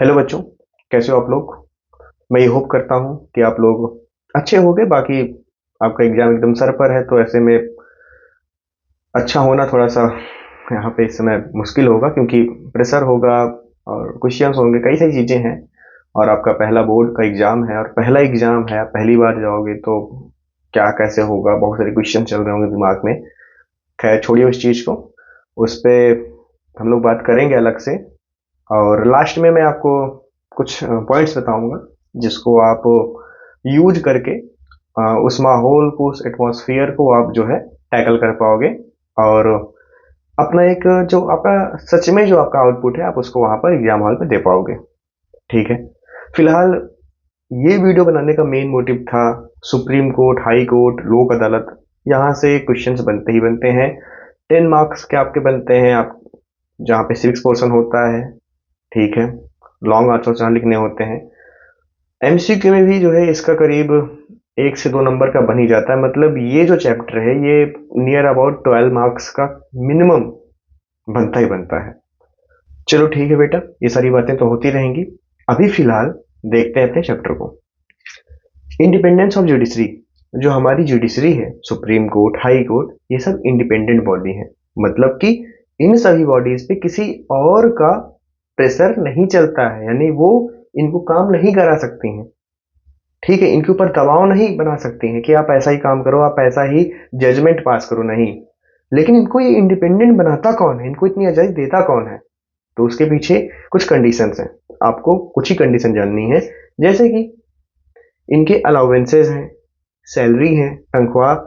Hello बच्चों, कैसे हो आप लोग। मैं ये होप करता हूँ कि आप लोग अच्छे होंगे। बाकी आपका एग्जाम एकदम सर पर है, तो ऐसे में अच्छा होना थोड़ा सा यहाँ पे इस समय मुश्किल होगा, क्योंकि प्रेशर होगा और क्वेश्चंस होंगे, कई सारी चीज़ें हैं। और आपका पहला बोर्ड का एग्जाम है और पहला एग्जाम है, आप पहली बार जाओगे तो क्या कैसे होगा, बहुत सारे क्वेश्चन चल रहे होंगे दिमाग में। खैर छोड़िए उस चीज़ को, उस पर हम लोग बात करेंगे अलग से। और लास्ट में मैं आपको कुछ पॉइंट्स बताऊंगा जिसको आप यूज करके उस माहौल को, उस एटमॉस्फेयर को आप जो है टैकल कर पाओगे। और अपना एक जो आपका सच में जो आपका आउटपुट है, आप उसको वहां पर एग्जाम हॉल पे दे पाओगे। ठीक है। फिलहाल ये वीडियो बनाने का मेन मोटिव था सुप्रीम कोर्ट, हाई कोर्ट, लोक अदालत, यहाँ से क्वेश्चंस बनते ही बनते हैं। 10 मार्क्स के आपके बनते हैं, आप जहाँ पे सिविक्स पोर्शन होता है। ठीक है। लॉन्ग आंसर जहाँ लिखने होते हैं। एमसीक्यू में भी जो है इसका करीब 1 से 2 नंबर का बन ही जाता है। मतलब ये जो चैप्टर है ये नियर अबाउट 12 मार्क्स का मिनिमम बनता ही बनता है। चलो ठीक है बेटा, ये सारी बातें तो होती रहेंगी। अभी फिलहाल देखते हैं अपने चैप्टर को। Independence of judiciary. जो हमारी जुडिशरी है, सुप्रीम कोर्ट, हाई कोर्ट, ये सब इंडिपेंडेंट बॉडी है। मतलब कि इन सभी बॉडीज पे किसी और का प्रेशर नहीं चलता है, यानी वो इनको काम नहीं करा सकती हैं। ठीक है। इनके ऊपर दबाव नहीं बना सकती हैं कि आप ऐसा ही काम करो, आप ऐसा ही जजमेंट पास करो, नहीं। लेकिन इनको ये इंडिपेंडेंट बनाता कौन है, इनको इतनी आजादी देता कौन है? तो उसके पीछे कुछ कंडीशंस हैं। आपको कुछ ही कंडीशन जाननी है। जैसे कि इनके अलाउंसेस हैं, सैलरी है, तनख्वाह,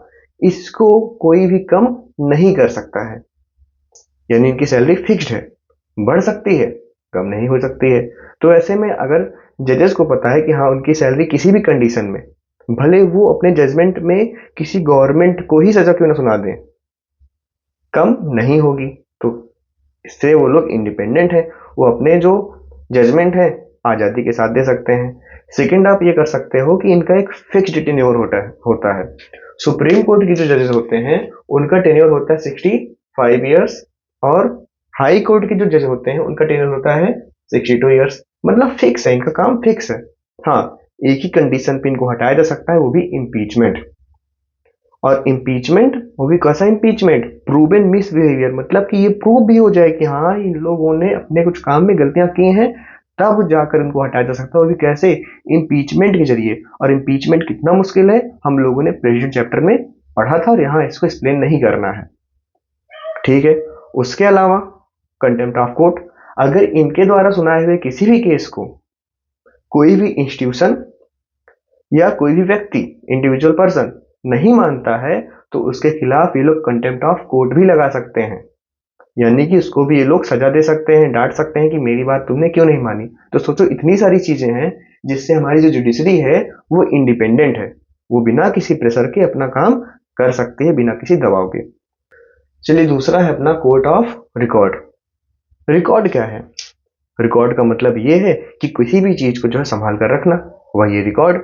इसको कोई भी कम नहीं कर सकता है। यानी इनकी सैलरी फिक्स्ड है, बढ़ सकती है, कम नहीं हो सकती है। तो ऐसे में अगर जजेस को पता है कि हाँ उनकी सैलरी किसी भी कंडीशन में, भले वो अपने जजमेंट में किसी गवर्नमेंट को ही सजा क्यों ना सुना दें, कम नहीं होगी। तो इससे वो लोग इंडिपेंडेंट है, वो अपने जो जजमेंट है आज़ादी के साथ दे सकते हैं। सेकंड, आप ये कर सकते हो कि इनका एक फिक्स्ड टेन्योर होता है। सुप्रीम कोर्ट के जो जजेस होते हैं उनका टेन्योर होता है 65 ईयर्स। और हाई कोर्ट के जो जज होते हैं उनका टेन्योर होता है 62 ईयर्स। मतलब फिक्स है, इनका काम फिक्स है। हाँ, एक ही कंडीशन पे इनको हटाया जा सकता है, वो भी इम्पीचमेंट। और इम्पीचमेंट, वो भी कैसा इम्पीचमेंट? प्रूवन मिसबिहेवियर, मतलब कि ये प्रूव भी हो जाए कि हाँ इन लोगों ने अपने कुछ काम में गलतियां की हैं, तब जाकर इनको हटाया जा सकता है। वो भी कैसे? इम्पीचमेंट के जरिए। और इम्पीचमेंट कितना मुश्किल है हम लोगों ने प्रेसिडेंट चैप्टर में पढ़ा था, और यहाँ इसको एक्सप्लेन नहीं करना है। ठीक है। उसके अलावा कंटेम्प्ट ऑफ कोर्ट। अगर इनके द्वारा सुनाए हुए किसी भी केस को कोई भी इंस्टीट्यूशन या कोई भी व्यक्ति, इंडिविजुअल पर्सन, नहीं मानता है, तो उसके खिलाफ ये लोग कंटेम्प्ट ऑफ कोर्ट भी लगा सकते हैं। यानी कि उसको भी ये लोग सजा दे सकते हैं, डांट सकते हैं कि मेरी बात तुमने क्यों नहीं मानी। तो सोचो, इतनी सारी चीजें हैं जिससे हमारी जो जुडिशरी है वो इंडिपेंडेंट है, वो बिना किसी प्रेशर के अपना काम कर सकती है, बिना किसी दबाव के। चलिए, दूसरा है अपना कोर्ट ऑफ रिकॉर्ड। रिकॉर्ड क्या है? रिकॉर्ड का मतलब ये है कि किसी भी चीज को जो है संभाल कर रखना, वही रिकॉर्ड।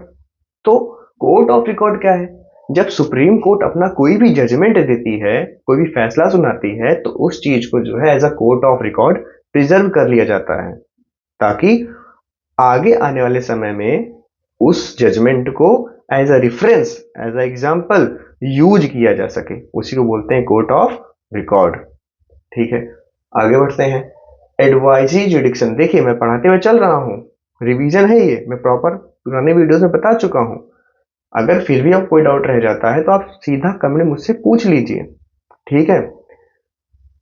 तो कोर्ट ऑफ रिकॉर्ड क्या है? जब सुप्रीम कोर्ट अपना कोई भी जजमेंट देती है, कोई भी फैसला सुनाती है, तो उस चीज को जो है as a court of record preserve कर लिया जाता है, ताकि आगे आने वाले समय में उस जजमेंट को as a reference, as a example use किया जा सके। उसी को बोलते हैं कोर्ट ऑफ रिकॉर्ड। ठीक है। आगे बढ़ते हैं। एडवाइजरी जुडिक्शन। देखिए, मैं पढ़ाते हुए चल रहा हूँ, रिवीजन है ये, मैं प्रॉपर पुराने वीडियोस में बता चुका हूँ। अगर फिर भी आप कोई डाउट रह जाता है तो आप सीधा कमेंट मुझसे पूछ लीजिए। ठीक है।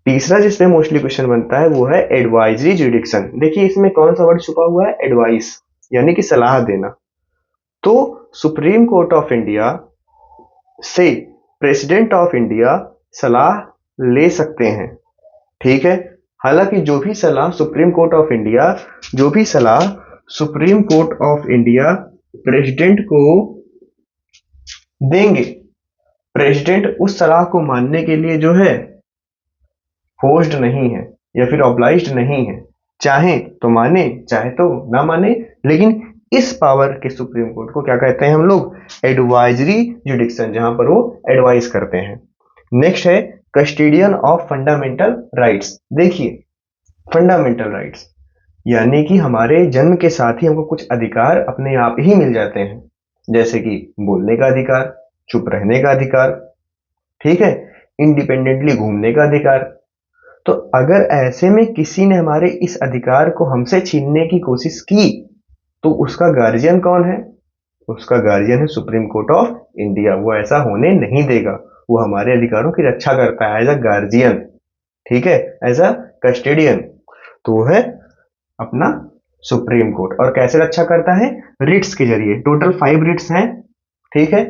तीसरा जिसपे मोस्टली क्वेश्चन बनता है वो है एडवाइजरी जुडिक्शन। देखिए, इसमें कौन सा वर्ड छुपा हुआ है? एडवाइस, यानी कि सलाह देना। तो सुप्रीम कोर्ट ऑफ इंडिया से प्रेसिडेंट ऑफ इंडिया सलाह ले सकते हैं। ठीक है। हालांकि जो भी सलाह सुप्रीम कोर्ट ऑफ इंडिया, जो भी सलाह supreme court of India president को देंगे, प्रेसिडेंट उस सलाह को मानने के लिए जो है फोर्स्ड नहीं है, या फिर ऑब्लाइज्ड नहीं है। चाहे तो माने, चाहे तो ना माने, लेकिन इस पावर के सुप्रीम कोर्ट को क्या कहते हैं हम लोग? एडवाइजरी जुडिक्शन, जहां पर वो एडवाइस करते हैं। नेक्स्ट है कस्टोडियन ऑफ फंडामेंटल राइट्स। देखिए, फंडामेंटल राइट्स, यानी कि हमारे जन्म के साथ ही हमको कुछ अधिकार अपने आप ही मिल जाते हैं, जैसे कि बोलने का अधिकार, चुप रहने का अधिकार, ठीक है, इंडिपेंडेंटली घूमने का अधिकार। तो अगर ऐसे में किसी ने हमारे इस अधिकार को हमसे छीनने की कोशिश की, तो उसका गार्जियन कौन है? उसका गार्जियन है सुप्रीम कोर्ट ऑफ इंडिया। वो ऐसा होने नहीं देगा। वो हमारे अधिकारों की रक्षा करता है एज अ गार्जियन, ठीक है, एज अ कस्टेडियन। तो वो है अपना सुप्रीम कोर्ट। और कैसे रक्षा करता है? रिट्स के जरिए। टोटल 5 रिट्स हैं, ठीक है।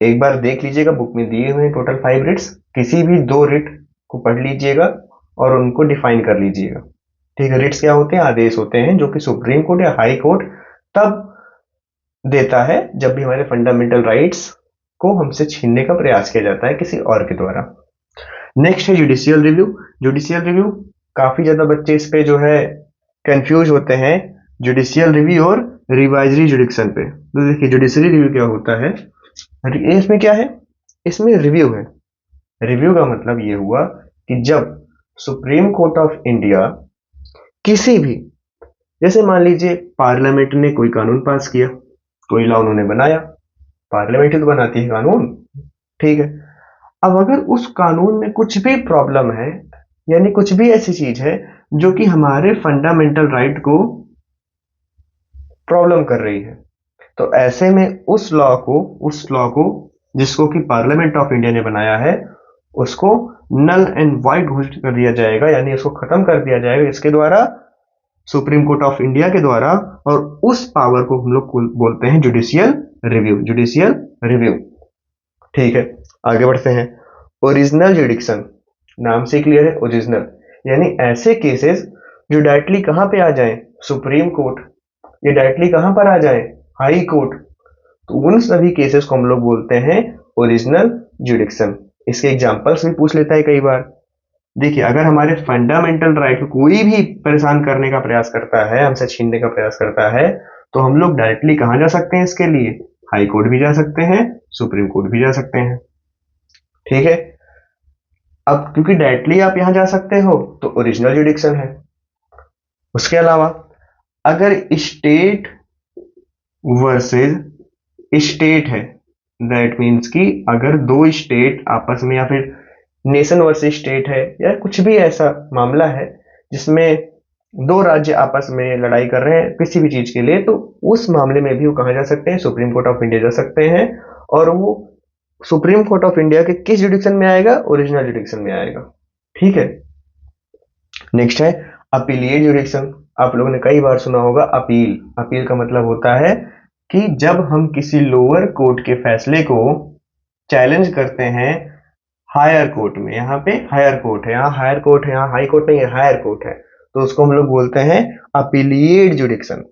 एक बार देख लीजिएगा, बुक में दिए हुए हैं टोटल 5 रिट्स। किसी भी 2 रिट को पढ़ लीजिएगा और उनको डिफाइन कर लीजिएगा, ठीक है। रिट्स क्या होते हैं? आदेश होते हैं जो कि सुप्रीम कोर्ट या हाई कोर्ट तब देता है जब भी हमारे फंडामेंटल राइट्स को हमसे छीनने का प्रयास किया जाता है किसी और के द्वारा। नेक्स्ट है जुडिशियल रिव्यू। जुडिशियल रिव्यू काफी ज्यादा बच्चे इस पे जो है कंफ्यूज होते हैं, जुडिशियल रिव्यू और रिवाइजरी जुडिक्शन पे। तो देखिए जुडिशियरी रिव्यू क्या होता है, इसमें क्या है? इसमें रिव्यू है। रिव्यू का मतलब ये हुआ कि जब सुप्रीम कोर्ट ऑफ इंडिया किसी भी, जैसे मान लीजिए पार्लियामेंट ने कोई कानून पास किया, कोई लॉ उन्होंने बनाया, पार्लियामेंट ही तो बनाती है कानून, ठीक है। अब अगर उस कानून में कुछ भी प्रॉब्लम है, यानी कुछ भी ऐसी चीज है जो कि हमारे फंडामेंटल राइट को प्रॉब्लम कर रही है, तो ऐसे में उस लॉ को जिसको कि पार्लियामेंट ऑफ इंडिया ने बनाया है, उसको नल एंड वाइड घोषित कर दिया जाएगा, यानी उसको खत्म कर दिया जाएगा इसके द्वारा, सुप्रीम कोर्ट ऑफ इंडिया के द्वारा। और उस पावर को हम लोग बोलते हैं जुडिशियल रिव्यू। जुडिशियल रिव्यू, ठीक है। आगे बढ़ते हैं। ओरिजिनल जुडिक्शन, नाम से क्लियर है, ओरिजिनल यानी ऐसे केसेस जो डायरेक्टली कहां पे आ जाएं? Supreme court. ये डायरेक्टली कहां पर आ जाएं? High court. तो उन सभी केसेस को हम लोग बोलते हैं ओरिजिनल जुडिक्शन। इसके एग्जांपल्स भी पूछ लेता है कई बार। देखिए अगर हमारे फंडामेंटल राइट को कोई भी परेशान करने का प्रयास करता है, हमसे छीनने का प्रयास करता है, तो हम लोग डायरेक्टली कहां जा सकते हैं? इसके लिए हाई कोर्ट भी जा सकते हैं, सुप्रीम कोर्ट भी जा सकते हैं, ठीक है। अब क्योंकि डायरेक्टली आप यहां जा सकते हो तो ओरिजिनल जुडिक्शन है। उसके अलावा अगर स्टेट वर्सेस स्टेट है, दैट मीन्स कि अगर 2 स्टेट आपस में, या फिर नेशन वर्सेस स्टेट है, या कुछ भी ऐसा मामला है जिसमें 2 राज्य आपस में लड़ाई कर रहे हैं किसी भी चीज के लिए, तो उस मामले में भी वो कहा जा सकते हैं? सुप्रीम कोर्ट ऑफ इंडिया जा सकते हैं। और वो सुप्रीम कोर्ट ऑफ इंडिया के किस जुडिक्शन में आएगा? ओरिजिनल जुडिक्शन में आएगा, ठीक है। नेक्स्ट है अपीलिएट जुडिक्शन। आप लोगों ने कई बार सुना होगा अपील। अपील का मतलब होता है कि जब हम किसी लोअर कोर्ट के फैसले को चैलेंज करते हैं हायर कोर्ट में, यहाँ पे हायर कोर्ट है, यहाँ हायर कोर्ट है, यहाँ हाई कोर्ट नहीं है, हायर कोर्ट है, तो उसको हम लोग बोलते हैं अपीलिएट जुडिक्शन।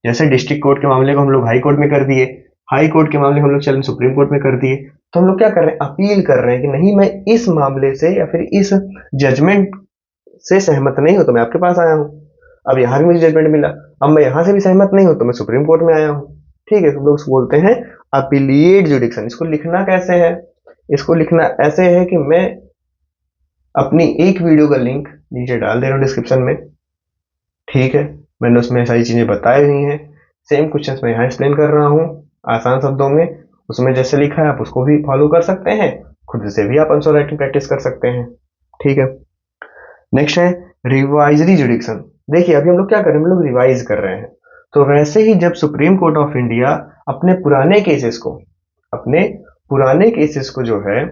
जैसे डिस्ट्रिक्ट कोर्ट के मामले को हम लोग हाई कोर्ट में कर दिए, हाई कोर्ट के मामले को हम लोग चैलेंज सुप्रीम कोर्ट में कर दिए, तो हम लोग क्या कर रहे हैं? अपील कर रहे हैं कि नहीं, मैं इस मामले से या फिर इस जजमेंट से सहमत नहीं हूं, तो मैं आपके पास आया हूं। अब यहां भी मुझे जजमेंट मिला, अब मैं यहां से भी सहमत नहीं हूं, तो मैं सुप्रीम कोर्ट में आया हूं, ठीक है। तो लोग बोलते हैं अपीलिएट जुडिक्शन। इसको लिखना कैसे है? इसको लिखना ऐसे है कि मैं अपनी एक वीडियो का लिंक नीचे डाल दे रहा हूं डिस्क्रिप्शन में, ठीक है। मैंने उसमें सारी चीजें बताई हुई हैं, सेम क्वेश्चंस मैं यहाँ एक्सप्लेन कर रहा हूँ आसान शब्दों में। उसमें जैसे लिखा है आप उसको भी फॉलो कर सकते हैं, खुद से भी आप आंसर राइटिंग प्रैक्टिस कर सकते हैं, ठीक है। नेक्स्ट है रिवाइजरी जुडिक्शन। देखिए अभी हम लोग क्या कर रहे हैं? हम लोग रिवाइज कर रहे हैं। तो वैसे ही जब सुप्रीम कोर्ट ऑफ इंडिया अपने पुराने केसेस को जो है,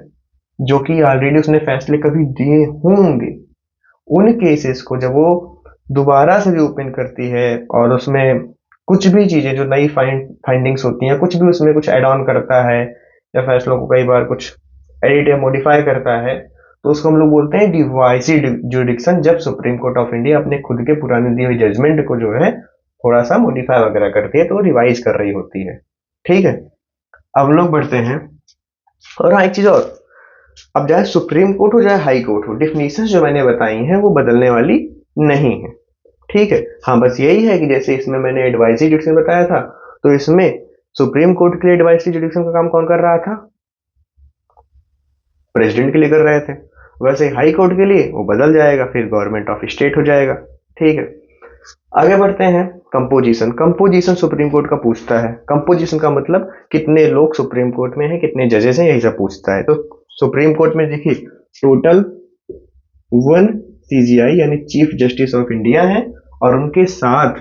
जो कि ऑलरेडी उसने फैसले कभी दिए होंगे, उन केसेस को जब वो दोबारा से रीओपन करती है और उसमें कुछ भी चीजें जो नई फाइंडिंग्स होती हैं, कुछ भी उसमें कुछ ऐड ऑन करता है, या फैसलों को कई बार कुछ एडिट या मॉडिफाई करता है, तो उसको हम लोग बोलते हैं डिवाइसिव जुडिक्शन। जब सुप्रीम कोर्ट ऑफ इंडिया अपने खुद के पुराने दिए हुए जजमेंट को जो है थोड़ा सा मॉडिफाई वगैरह करती है, तो रिवाइज कर रही होती है, ठीक है। अब लोग बढ़ते हैं। और हाँ एक चीज और, अब चाहे सुप्रीम कोर्ट हो चाहे हाई कोर्ट हो, डिफिनीशन जो मैंने बताई हैं वो बदलने वाली नहीं है, ठीक है। हाँ बस यही है कि जैसे इसमें मैंने एडवाइजरी जुडिक्शन बताया था, तो इसमें सुप्रीम कोर्ट के लिए एडवाइजरी जुडिक्शन का काम कौन कर रहा था? प्रेसिडेंट के लिए कर रहे थे। वैसे हाई कोर्ट के लिए वो बदल जाएगा, फिर गवर्नमेंट ऑफ स्टेट हो जाएगा, ठीक है। आगे बढ़ते हैं। कंपोजिशन, कंपोजिशन सुप्रीम कोर्ट का पूछता है। कंपोजिशन का मतलब कितने लोग सुप्रीम कोर्ट में हैं, कितने जजेस हैं, यही सब पूछता है। तो सुप्रीम कोर्ट में देखिए टोटल 1 CJI यानी चीफ जस्टिस ऑफ इंडिया है, और उनके साथ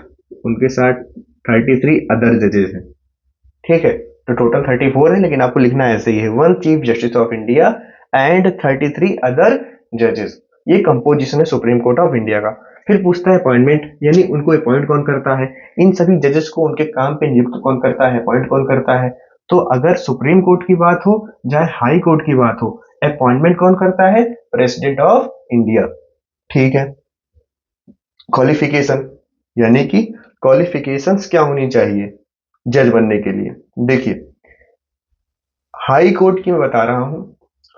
33 अदर जजेस हैं। ठीक है, तो टोटल 34 है, लेकिन आपको लिखना ऐसे ही है, 1 chief justice of India and 33 other जजेस। ये कंपोजिशन है सुप्रीम कोर्ट ऑफ इंडिया का। फिर पूछता है अपॉइंटमेंट, यानी उनको अपॉइंट कौन करता है, इन सभी जजेस को उनके काम पे नियुक्त कौन करता है, अपॉइंट कौन करता है। तो अगर सुप्रीम कोर्ट की बात हो चाहे हाई कोर्ट की बात हो, अपॉइंटमेंट कौन करता है, प्रेसिडेंट ऑफ इंडिया। ठीक है। क्वालिफिकेशन, यानी कि क्वालिफिकेशंस क्या होनी चाहिए जज बनने के लिए। देखिए हाई कोर्ट की मैं बता रहा हूं,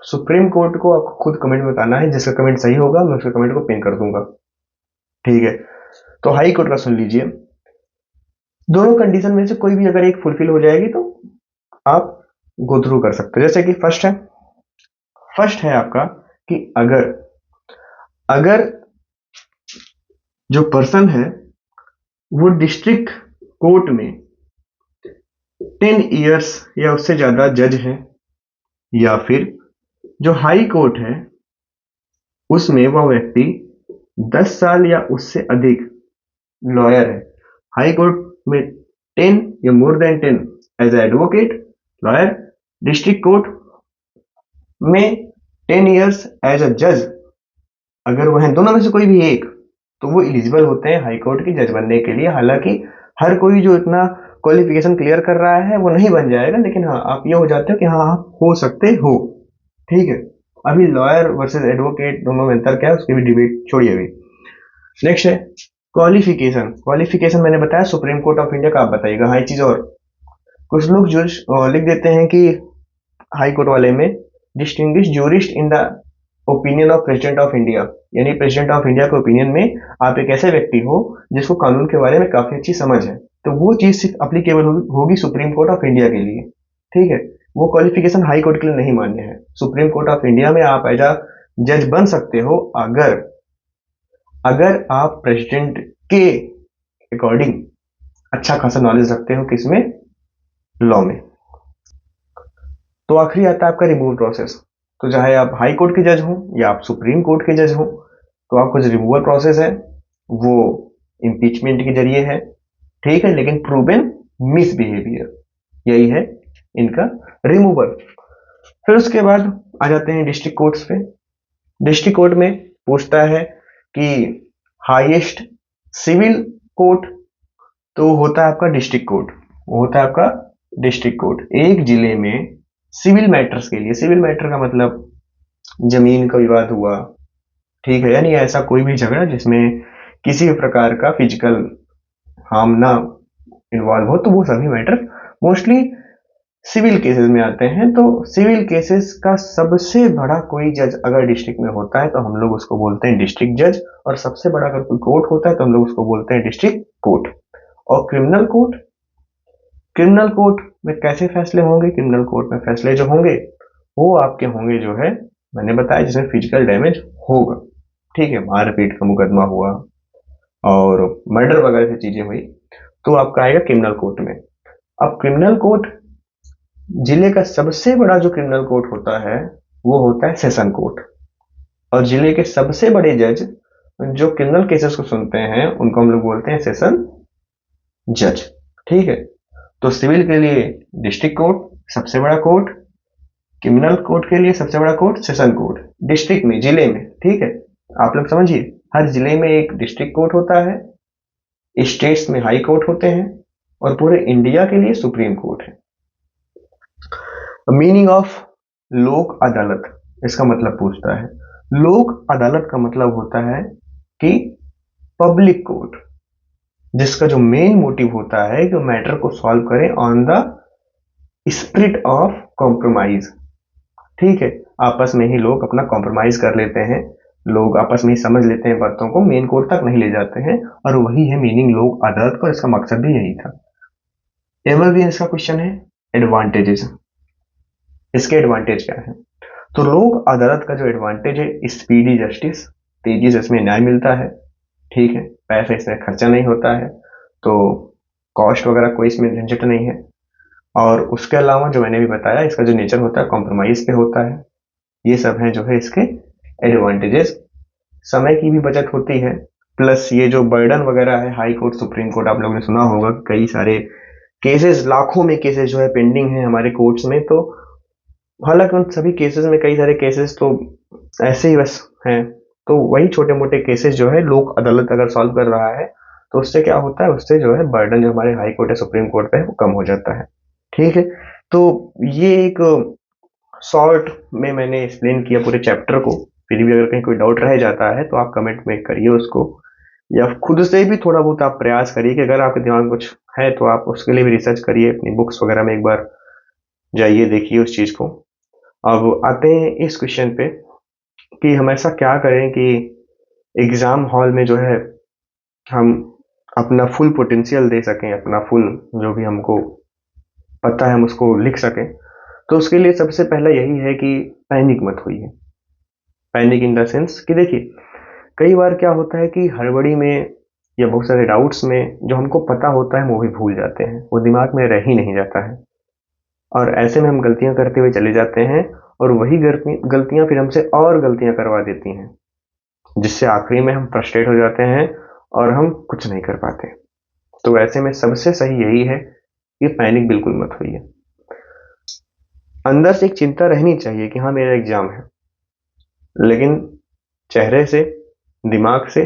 सुप्रीम कोर्ट को आपको खुद कमेंट में बताना है, जिसका कमेंट सही होगा मैं उसके कमेंट को पिन कर दूंगा। ठीक है, तो हाई कोर्ट का सुन लीजिए। दोनों कंडीशन में से कोई भी अगर एक फुलफिल हो जाएगी तो आप गो थ्रू कर सकते हो। जैसे कि फर्स्ट है आपका कि अगर अगर जो पर्सन है वो डिस्ट्रिक्ट कोर्ट में 10 इयर्स या उससे ज्यादा जज है, या फिर जो हाई कोर्ट है उसमें वह व्यक्ति 10 साल या उससे अधिक लॉयर है। हाई कोर्ट में 10 या more than 10 as advocate lawyer, district court में 10 इयर्स एज अ जज, अगर वह दोनों में से कोई भी एक, तो वो एलिजिबल होते हैं हाई कोर्ट के जज बनने के लिए। हालांकि हर कोई जो इतना क्वालिफिकेशन क्लियर कर रहा है वो नहीं बन जाएगा, लेकिन हाँ आप ये हो जाते हो कि हाँ आप हो सकते हो। ठीक है, अभी लॉयर वर्सेस एडवोकेट दोनों में अंतर क्या है उसकी भी डिबेट छोड़िए अभी। नेक्स्ट है क्वालिफिकेशन। क्वालिफिकेशन मैंने बताया सुप्रीम कोर्ट ऑफ इंडिया का, आप बताइएगा। हाँ एक चीज और, कुछ लोग जो लिख देते हैं कि हाई कोर्ट वाले में distinguish jurist in the opinion of president of India, यानी प्रेसिडेंट ऑफ इंडिया के ओपिनियन में आप एक ऐसे व्यक्ति हो जिसको कानून के बारे में काफी अच्छी समझ है, तो वो चीज सिर्फ अप्लीकेबल होगी सुप्रीम कोर्ट ऑफ इंडिया के लिए। ठीक है, वो क्वालिफिकेशन हाई कोर्ट के लिए नहीं मान्य है। सुप्रीम कोर्ट ऑफ इंडिया में आप एज अ जज बन सकते हो अगर अगर आप प्रेसिडेंट के अकॉर्डिंग अच्छा खासा नॉलेज रखते हो, किसमें, लॉ में। तो आखिरी आता है आपका रिमूवल प्रोसेस। तो चाहे आप हाई कोर्ट के जज हो या आप सुप्रीम कोर्ट के जज हो, तो आपका जो रिमूवल प्रोसेस है वो इम्पीचमेंट के जरिए है। ठीक है, लेकिन प्रूवन मिसबिहेवियर, यही है इनका रिमूवल। फिर उसके बाद आ जाते हैं डिस्ट्रिक्ट कोर्ट्स पे। डिस्ट्रिक्ट कोर्ट में पूछता है कि हाईएस्ट सिविल कोर्ट, तो होता है आपका डिस्ट्रिक्ट कोर्ट। वो होता है आपका डिस्ट्रिक्ट कोर्ट एक जिले में सिविल मैटर्स के लिए। सिविल मैटर का मतलब जमीन का विवाद हुआ, ठीक है, यानी ऐसा कोई भी झगड़ा जिसमें किसी भी प्रकार का फिजिकल हार्म ना इन्वॉल्व हो, तो वो सभी मैटर मोस्टली सिविल केसेस में आते हैं। तो सिविल केसेस का सबसे बड़ा कोई जज अगर डिस्ट्रिक्ट में होता है तो हम लोग उसको बोलते हैं डिस्ट्रिक्ट जज, और सबसे बड़ा अगर कोई कोर्ट होता है तो हम लोग उसको बोलते हैं डिस्ट्रिक्ट कोर्ट। और क्रिमिनल कोर्ट में कैसे फैसले होंगे, क्रिमिनल कोर्ट में फैसले जो होंगे वो आपके होंगे जो है मैंने बताया जिसमें फिजिकल डैमेज होगा। ठीक है, मारपीट का मुकदमा हुआ और मर्डर वगैरह की चीजें हुई तो आपका आएगा क्रिमिनल कोर्ट में। अब क्रिमिनल कोर्ट, जिले का सबसे बड़ा जो क्रिमिनल कोर्ट होता है वो होता है सेशन कोर्ट, और जिले के सबसे बड़े जज जो क्रिमिनल केसेस को सुनते हैं उनको हम लोग बोलते हैं सेशन जज। ठीक है, तो सिविल के लिए डिस्ट्रिक्ट कोर्ट सबसे बड़ा कोर्ट, क्रिमिनल कोर्ट के लिए सबसे बड़ा कोर्ट सेशन कोर्ट, डिस्ट्रिक्ट में, जिले में। ठीक है, आप लोग समझिए, हर जिले में एक डिस्ट्रिक्ट कोर्ट होता है, स्टेट्स में हाई कोर्ट होते हैं, और पूरे इंडिया के लिए सुप्रीम कोर्ट है। मीनिंग ऑफ लोक अदालत, इसका मतलब पूछता है। लोक अदालत का मतलब होता है कि पब्लिक कोर्ट, जिसका जो मेन मोटिव होता है कि मैटर को सॉल्व करें on the spirit of compromise. ठीक है, आपस में ही लोग अपना कॉम्प्रोमाइज कर लेते हैं, लोग आपस में ही समझ लेते हैं बातों को, मेन कोर्ट तक नहीं ले जाते हैं, और वही है मीनिंग लोक अदालत का, इसका मकसद भी यही था। एवरग्रीन का क्वेश्चन है एडवांटेजेस, इसके एडवांटेज क्या है। तो लोक अदालत का जो एडवांटेज है स्पीडी जस्टिस, तेजी से इसमें न्याय मिलता है। ठीक है, पैसा इसमें खर्चा नहीं होता है, तो कॉस्ट वगैरह कोई इसमें झंझट नहीं है। और उसके अलावा जो मैंने भी बताया, इसका जो नेचर होता है कॉम्प्रोमाइज़ पे होता है। ये सब है जो है इसके एडवांटेजेस। समय की भी बचत होती है, प्लस ये जो बर्डन वगैरह है, हाई कोर्ट सुप्रीम कोर्ट आप लोगों ने सुना होगा, कई सारे केसेस, लाखों में केसेस जो है पेंडिंग है हमारे कोर्ट्स में। तो हालांकि उन सभी केसेस में कई सारे केसेस तो ऐसे ही बस हैं, तो वही छोटे मोटे केसेस जो है लोक अदालत अगर सॉल्व कर रहा है, तो उससे क्या होता है, उससे जो है बर्डन जो हमारे हाई कोर्ट या सुप्रीम कोर्ट पे है वो कम हो जाता है। ठीक है, तो ये एक शॉर्ट में मैंने एक्सप्लेन किया पूरे चैप्टर को। फिर भी अगर कहीं कोई डाउट रह जाता है तो आप कमेंट में करिए उसको, या खुद से भी थोड़ा बहुत आप प्रयास करिए कि अगर आपके दिमाग में कुछ है तो आप उसके लिए भी रिसर्च करिए, अपनी बुक्स वगैरह में एक बार जाइए, देखिए उस चीज़ को। अब आते हैं इस क्वेश्चन पे कि हम ऐसा क्या करें कि एग्ज़ाम हॉल में जो है हम अपना फुल पोटेंशियल दे सकें, अपना फुल जो भी हमको पता है हम उसको लिख सकें। तो उसके लिए सबसे पहला यही है कि पैनिक मत होइए। पैनिक इन द सेंस कि देखिए, कई बार क्या होता है कि हड़बड़ी में या बहुत सारे डाउट्स में जो हमको पता होता है हम वो भी भूल जाते हैं, वो दिमाग में रह ही नहीं जाता है, और ऐसे में हम गलतियां करते हुए चले जाते हैं, और वही गलतियां फिर हमसे और गलतियां करवा देती हैं, जिससे आखिरी में हम फ्रस्ट्रेट हो जाते हैं और हम कुछ नहीं कर पाते। तो ऐसे में सबसे सही यही है कि पैनिक बिल्कुल मत होइए। अंदर से एक चिंता रहनी चाहिए कि हाँ मेरा एग्जाम है, लेकिन चेहरे से, दिमाग से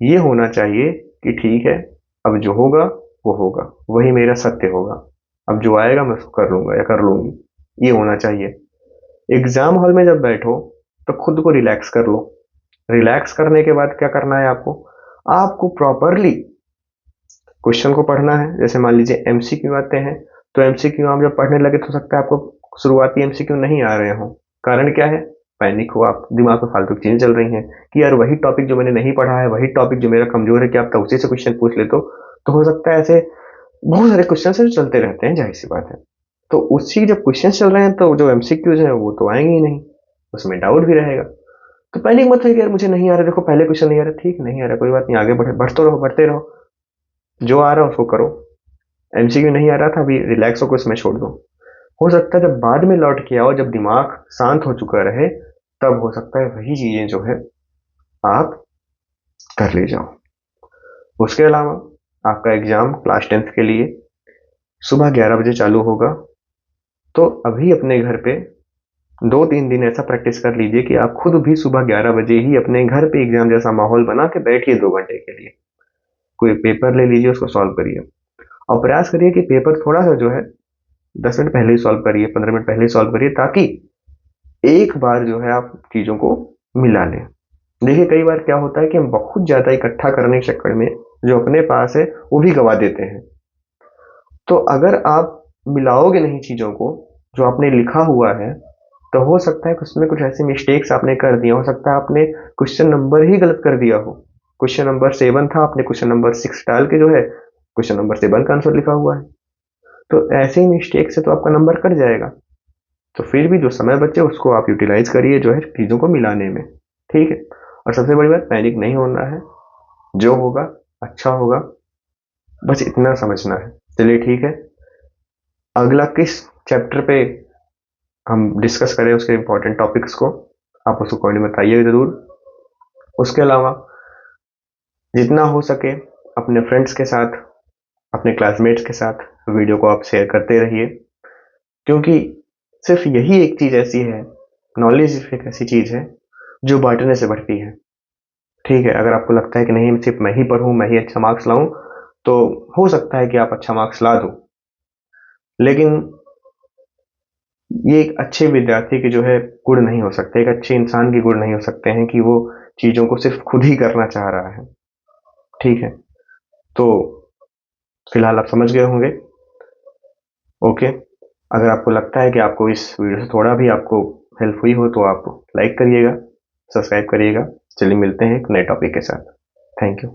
ये होना चाहिए कि ठीक है, अब जो होगा वो होगा, वही मेरा सत्य होगा, अब जो आएगा मैं उसको कर लूंगा या कर लूंगी, ये होना चाहिए। एग्जाम हॉल में जब बैठो तो खुद को रिलैक्स कर लो। रिलैक्स करने के बाद क्या करना है आपको, आपको प्रॉपरली क्वेश्चन को पढ़ना है। जैसे मान लीजिए एमसीक्यू आते हैं, तो एमसीक्यू आप जब पढ़ने लगे तो हो सकता है आपको शुरुआती एमसीक्यू नहीं आ रहे हो। कारण क्या है, पैनिक हो आप, दिमाग में फालतू चीजें चल रही हैं कि यार वही टॉपिक जो मैंने नहीं पढ़ा है, वही टॉपिक जो मेरा कमजोर है, कि आप तो उसी से क्वेश्चन पूछ लेते हो सकता है ऐसे बहुत सारे क्वेश्चन से चलते रहते हैं, जाहिर सी बात है। तो उसी जब क्वेश्चन चल रहे हैं तो जो एमसीक्यूज है वो तो आएंगे ही नहीं, उसमें डाउट भी रहेगा। तो पैनिक मत है कि यार मुझे नहीं आ रहा, देखो पहले क्वेश्चन नहीं आ रहा, ठीक नहीं आ रहा कोई बात नहीं, आगे बढ़ते रहो, बढ़ते रहो, जो आ रहा है उसको करो। एमसीक्यू नहीं आ रहा था, अभी रिलैक्स होकर उसमें छोड़ दो। हो सकता है जब बाद में लौट के आओ, जब दिमाग शांत हो चुका रहे, तब हो सकता है वही चीजें जो है आप कर ले जाओ। उसके अलावा आपका एग्जाम क्लास 10th के लिए सुबह 11 बजे चालू होगा, तो अभी अपने घर पे 2-3 दिन ऐसा प्रैक्टिस कर लीजिए कि आप खुद भी सुबह 11 बजे ही अपने घर पे एग्जाम जैसा माहौल बना के बैठिए 2 घंटे के लिए। कोई पेपर ले लीजिए, उसको सॉल्व करिए, और प्रयास करिए कि पेपर थोड़ा सा जो है 10 मिनट पहले ही सॉल्व करिए, 15 मिनट पहले ही सॉल्व करिए, ताकि एक बार जो है आप चीजों को मिला लें। देखिए कई बार क्या होता है कि हम बहुत ज्यादा इकट्ठा करने के चक्कर में जो अपने पास है वो भी गवा देते हैं। तो अगर आप मिलाओगे नहीं चीजों को, जो आपने लिखा हुआ है, तो हो सकता है कि उसमें कुछ ऐसे मिस्टेक्स आपने कर दिया, हो सकता है आपने क्वेश्चन नंबर ही गलत कर दिया हो। क्वेश्चन नंबर 7 था, आपने क्वेश्चन नंबर 6 डाल के जो है क्वेश्चन नंबर 7 का आंसर लिखा हुआ है। तो ऐसे ही मिस्टेक से तो आपका नंबर कट जाएगा। तो फिर भी जो समय बचे उसको आप यूटिलाइज करिए जो है चीज़ों को मिलाने में। ठीक है, और सबसे बड़ी बात, पैनिक नहीं होना है, जो होगा अच्छा होगा, बस इतना समझना है। चलिए ठीक है, अगला किस चैप्टर पे हम डिस्कस करें उसके इंपॉर्टेंट टॉपिक्स को, आप उसको कमेंट में बताइए ज़रूर। उसके अलावा जितना हो सके अपने फ्रेंड्स के साथ, अपने क्लासमेट्स के साथ वीडियो को आप शेयर करते रहिए, क्योंकि सिर्फ यही एक चीज़ ऐसी है, नॉलेज एक ऐसी चीज़ है जो बांटने से बढ़ती है। ठीक है, अगर आपको लगता है कि नहीं सिर्फ मैं ही पढ़ूं, मैं ही अच्छा मार्क्स लाऊं, तो हो सकता है कि आप अच्छा मार्क्स ला दो, लेकिन ये एक अच्छे विद्यार्थी के जो है गुण नहीं हो सकते, एक अच्छे इंसान के गुण नहीं हो सकते हैं कि वो चीज़ों को सिर्फ खुद ही करना चाह रहा है। ठीक है, तो फिलहाल आप समझ गए होंगे। ओके, अगर आपको लगता है कि आपको इस वीडियो से थोड़ा भी आपको हेल्प हुई हो तो आप लाइक करिएगा, सब्सक्राइब करिएगा। चलिए मिलते हैं एक नए टॉपिक के साथ। Thank you.